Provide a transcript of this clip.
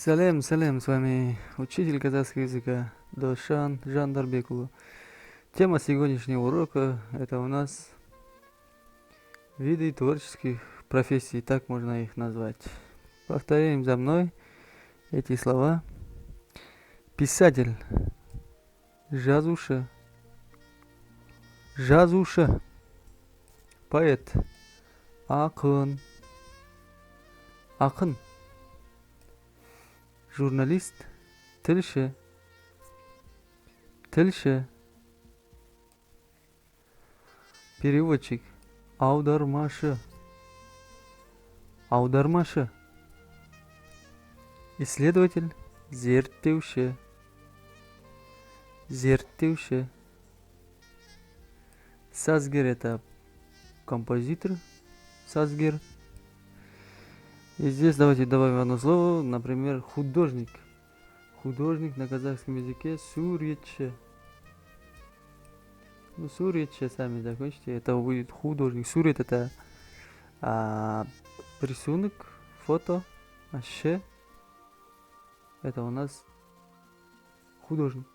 Салем, салем, с вами учитель казахского языка Дошан Жандарбекулу. Тема сегодняшнего урока – это у нас виды творческих профессий, так можно их назвать. Повторяем за мной эти слова. Писатель, жазушы, жазушы. Поэт, ақын, ақын. Журналист, тілші, тілші. Переводчик, аудармашы, аудармашы. Исследователь, зерттеуші, зерттеуші. Сазгер – это композитор, сазгер. И здесь давайте добавим одно слово, например, художник. Художник на казахском языке суретші. Ну, суретші сами закончите, это будет художник. Сурет – это рисунок, фото, а ше – это у нас художник.